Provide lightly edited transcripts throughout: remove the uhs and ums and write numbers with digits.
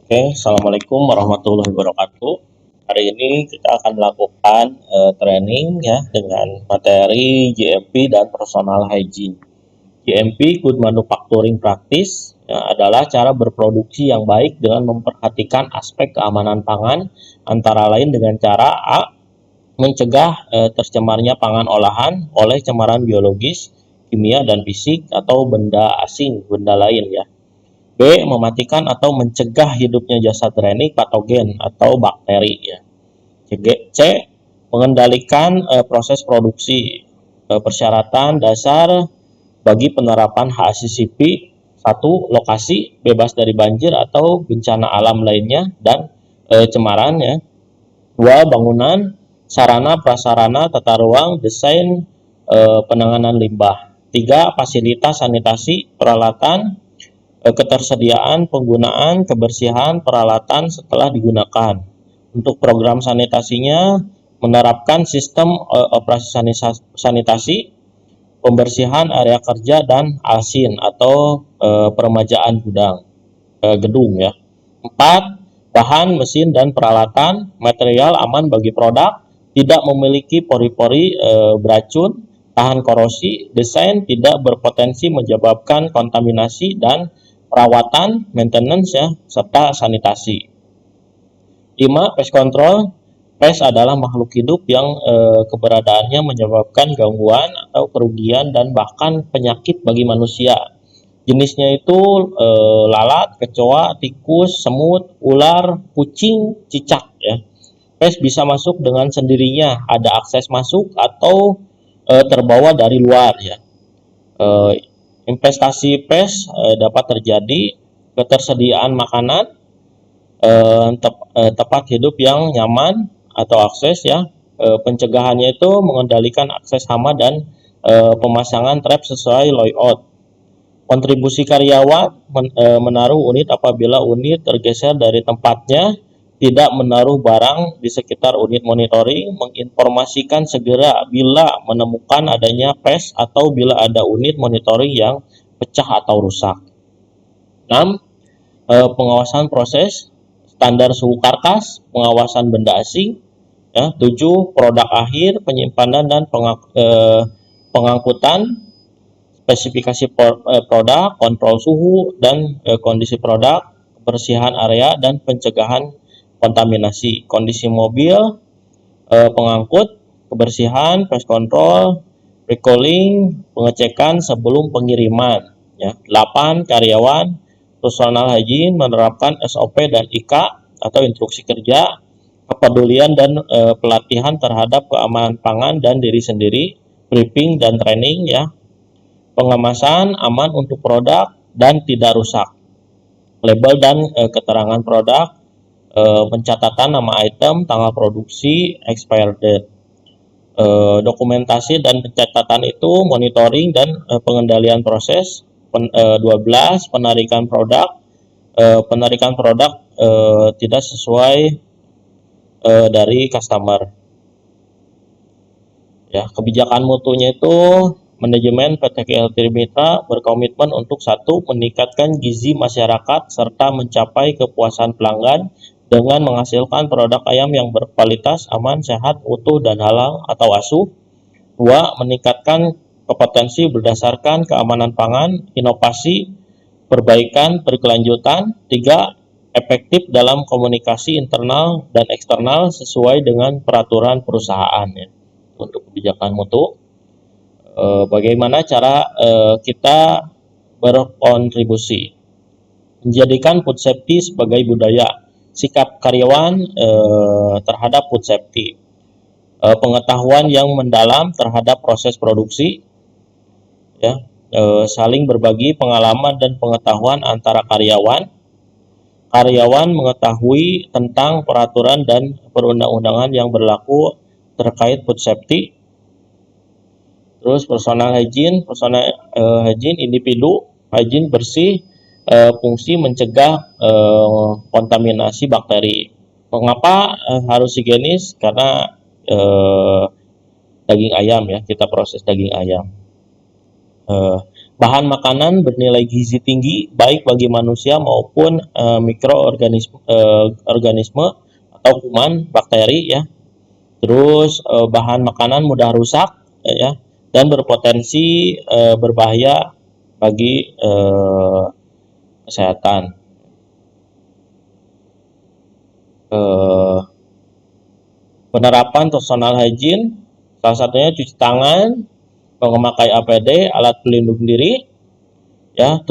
Oke, Assalamualaikum warahmatullahi wabarakatuh. Hari ini kita akan melakukan training ya dengan materi GMP dan personal hygiene. GMP Good Manufacturing Practice ya, adalah cara berproduksi yang baik dengan memperhatikan aspek keamanan pangan, antara lain dengan cara A. Mencegah tercemarnya pangan olahan oleh cemaran biologis, kimia, dan fisik atau benda asing, benda lain ya. B. Mematikan atau mencegah hidupnya jasad renik, patogen, atau bakteri. Ya. C. Mengendalikan proses produksi. Persyaratan dasar bagi penerapan HACCP: 1. Lokasi bebas dari banjir atau bencana alam lainnya dan cemaran. Ya. 2. Bangunan, sarana prasarana, tata ruang, desain, penanganan limbah. 3. Fasilitas sanitasi, peralatan, ketersediaan, penggunaan, kebersihan peralatan setelah digunakan. Untuk program sanitasinya, menerapkan sistem operasi sanitasi, pembersihan area kerja, dan alsin atau peremajaan gedung ya. 4. Bahan, mesin, dan peralatan, material aman bagi produk, tidak memiliki pori-pori beracun, tahan korosi, desain tidak berpotensi menyebabkan kontaminasi, dan perawatan, maintenance ya, serta sanitasi. 5. Pest control. Pest adalah makhluk hidup yang keberadaannya menyebabkan gangguan atau kerugian dan bahkan penyakit bagi manusia. Jenisnya itu lalat, kecoa, tikus, semut, ular, kucing, cicak ya. Pest bisa masuk dengan sendirinya, ada akses masuk atau terbawa dari luar ya. Investasi pest dapat terjadi ketersediaan makanan, tempat hidup yang nyaman atau akses ya. Pencegahannya itu mengendalikan akses hama dan pemasangan trap sesuai layout. Kontribusi karyawan menaruh unit apabila unit tergeser dari tempatnya, tidak menaruh barang di sekitar unit monitoring, menginformasikan segera bila menemukan adanya pest atau bila ada unit monitoring yang pecah atau rusak. 6. Pengawasan proses, standar suhu karkas, pengawasan benda asing. Ya. 7. Produk akhir, penyimpanan dan pengangkutan, spesifikasi produk, kontrol suhu dan kondisi produk, kebersihan area dan pencegahan kontaminasi, kondisi mobil, pengangkut, kebersihan, pest control, recalling, pengecekan sebelum pengiriman. Ya. 8. Karyawan, personal hygiene, menerapkan SOP dan IK atau instruksi kerja, kepedulian dan pelatihan terhadap keamanan pangan dan diri sendiri, briefing dan training ya. Pengemasan aman untuk produk dan tidak rusak. Label dan keterangan produk, pencatatan nama item, tanggal produksi, expired date. Dokumentasi dan pencatatan itu, monitoring dan pengendalian proses. 12. Penarikan produk. Penarikan produk tidak sesuai dari customer. Ya, kebijakan mutunya itu, manajemen PT KL Trimitra berkomitmen untuk 1. Meningkatkan gizi masyarakat serta mencapai kepuasan pelanggan dengan menghasilkan produk ayam yang berkualitas, aman, sehat, utuh, dan halal atau asuh. 2. Meningkatkan kompetensi berdasarkan keamanan pangan, inovasi, perbaikan berkelanjutan. 3. Efektif dalam komunikasi internal dan eksternal sesuai dengan peraturan perusahaan ya. Untuk kebijakan mutu, bagaimana cara kita berkontribusi menjadikan food safety sebagai budaya, sikap karyawan terhadap food safety, pengetahuan yang mendalam terhadap proses produksi ya, saling berbagi pengalaman dan pengetahuan antara karyawan mengetahui tentang peraturan dan perundang-undangan yang berlaku terkait food safety. Terus personal hygiene individu hygiene bersih, fungsi mencegah kontaminasi bakteri. Mengapa harus higienis? Karena daging ayam ya, kita proses daging ayam. Bahan makanan bernilai gizi tinggi baik bagi manusia maupun mikroorganisme organisme atau kuman, bakteri ya. Terus bahan makanan mudah rusak ya dan berpotensi berbahaya bagi kesehatan. Penerapan personal hygiene salah satunya cuci tangan, memakai APD, alat pelindung diri, ya.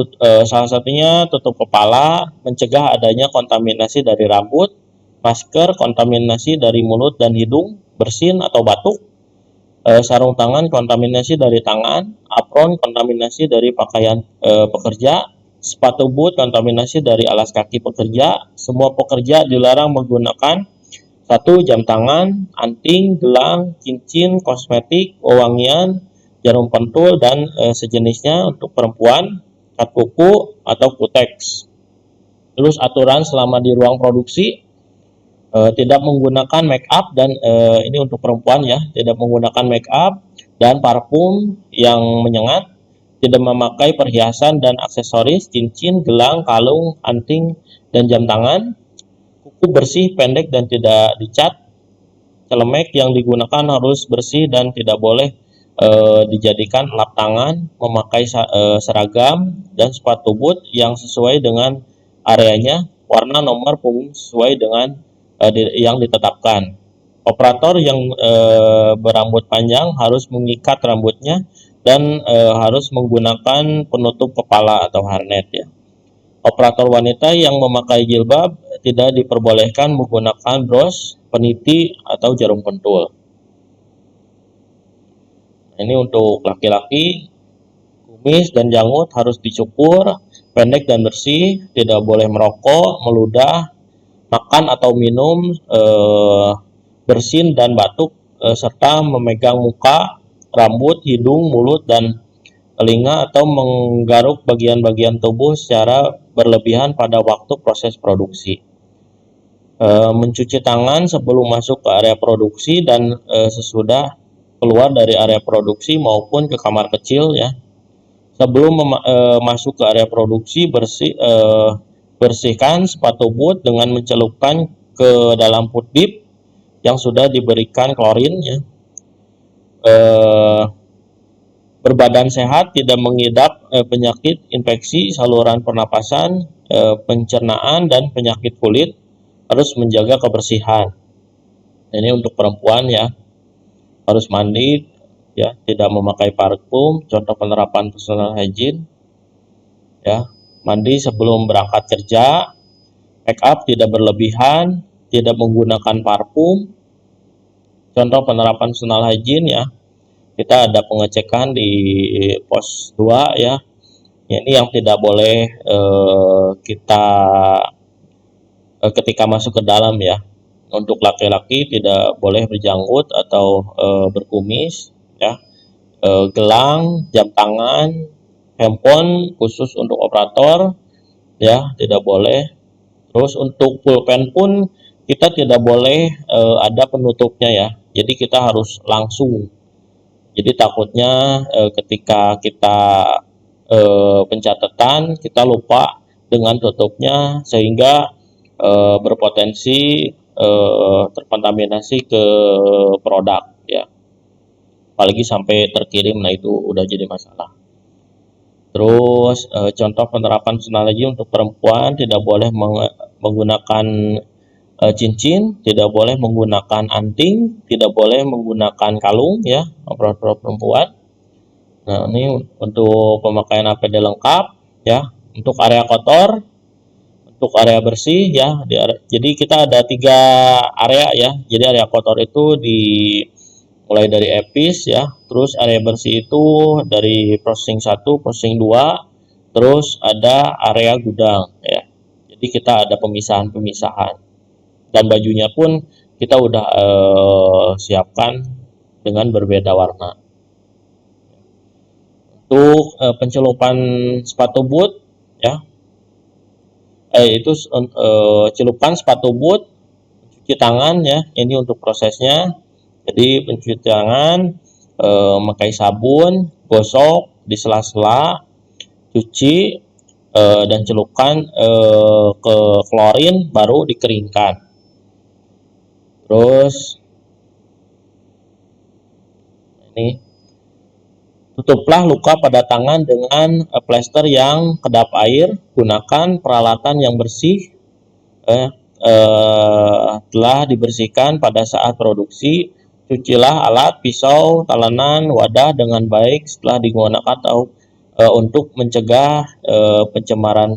Salah satunya tutup kepala, mencegah adanya kontaminasi dari rambut, masker, kontaminasi dari mulut dan hidung, bersin atau batuk, sarung tangan, kontaminasi dari tangan, apron, kontaminasi dari pakaian pekerja, sepatu boot, kontaminasi dari alas kaki pekerja. Semua pekerja dilarang menggunakan 1. Jam tangan, anting, gelang, cincin, kosmetik, wewangian, jarum pentul, dan sejenisnya untuk perempuan, kat kuku, atau kuteks. Terus aturan selama di ruang produksi, tidak menggunakan make up dan ini untuk perempuan ya, tidak menggunakan make up dan parfum yang menyengat, tidak memakai perhiasan dan aksesoris, cincin, gelang, kalung, anting, dan jam tangan. Kuku bersih, pendek, dan tidak dicat. Celemek yang digunakan harus bersih dan tidak boleh dijadikan lap tangan. Memakai seragam dan sepatu boot yang sesuai dengan areanya, warna, nomor punggung sesuai dengan yang ditetapkan. Operator yang berambut panjang harus mengikat rambutnya dan harus menggunakan penutup kepala atau harnet ya. Operator wanita yang memakai jilbab tidak diperbolehkan menggunakan bros, peniti, atau jarum pentul. Ini untuk laki-laki, kumis dan janggut harus dicukur, pendek dan bersih, tidak boleh merokok, meludah, makan atau minum, bersin dan batuk, serta memegang muka, rambut, hidung, mulut, dan telinga atau menggaruk bagian-bagian tubuh secara berlebihan pada waktu proses produksi. Mencuci tangan sebelum masuk ke area produksi dan sesudah keluar dari area produksi maupun ke kamar kecil ya. Sebelum masuk ke area produksi, bersihkan sepatu boot dengan mencelupkan ke dalam food dip yang sudah diberikan klorin ya. Berbadan sehat, tidak mengidap penyakit infeksi saluran pernapasan, pencernaan, dan penyakit kulit, harus menjaga kebersihan. Ini untuk perempuan ya, harus mandi ya, tidak memakai parfum. Contoh penerapan personal hygiene ya, mandi sebelum berangkat kerja, make up tidak berlebihan, tidak menggunakan parfum. Contoh penerapan personal hygiene ya, kita ada pengecekan di pos 2 ya. Ini yang tidak boleh kita ketika masuk ke dalam ya. Untuk laki-laki tidak boleh berjanggut atau berkumis ya. Gelang, jam tangan, handphone khusus untuk operator ya tidak boleh. Terus untuk pulpen pun kita tidak boleh ada penutupnya ya. Jadi kita harus langsung. Jadi takutnya ketika kita pencatatan kita lupa dengan tutupnya sehingga berpotensi terkontaminasi ke produk ya. Apalagi sampai terkirim, nah itu udah jadi masalah. Terus contoh penerapan personal hygiene untuk perempuan, tidak boleh menggunakan cincin, tidak boleh menggunakan anting, tidak boleh menggunakan kalung ya, operator perempuan. Nah, ini untuk pemakaian APD lengkap ya. Untuk area kotor, untuk area bersih ya. Jadi kita ada 3 area ya. Jadi area kotor itu mulai dari EPIS ya. Terus area bersih itu dari processing 1, processing 2, terus ada area gudang ya. Jadi kita ada pemisahan-pemisahan. Dan bajunya pun kita udah siapkan dengan berbeda warna. Untuk pencelupan sepatu boot ya, itu celupan sepatu boot, cuci tangan ya, ini untuk prosesnya. Jadi pencuci tangan, memakai sabun, gosok di sela-sela cuci dan celupkan ke klorin, baru dikeringkan. Terus ini tutuplah luka pada tangan dengan plester yang kedap air. Gunakan peralatan yang bersih telah dibersihkan pada saat produksi. Cucilah alat, pisau, talenan, wadah dengan baik setelah digunakan atau untuk mencegah pencemaran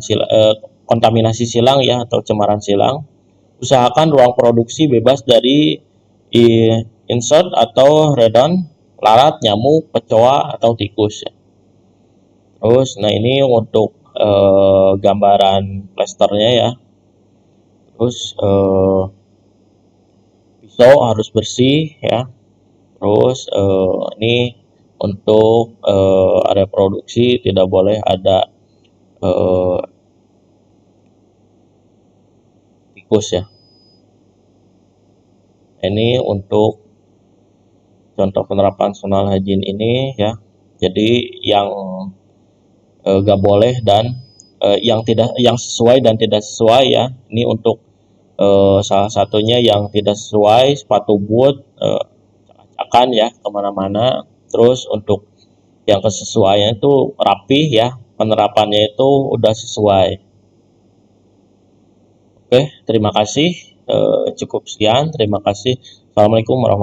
kontaminasi silang ya, atau cemaran silang. Usahakan ruang produksi bebas dari insect atau radon, lalat, nyamuk, kecoa, atau tikus. Terus, nah ini untuk gambaran plasternya ya. Terus pisau harus bersih ya. Terus ini untuk area produksi tidak boleh ada tikus ya. Ini untuk contoh penerapan personal hygiene ini ya. Jadi yang gak boleh dan yang sesuai dan tidak sesuai ya. Ini untuk salah satunya yang tidak sesuai, sepatu boot akan ya kemana-mana. Terus untuk yang kesesuaian itu rapih ya, penerapannya itu udah sesuai. Oke, terima kasih. Cukup sekian. Terima kasih. Assalamualaikum warahmatullahi wabarakatuh.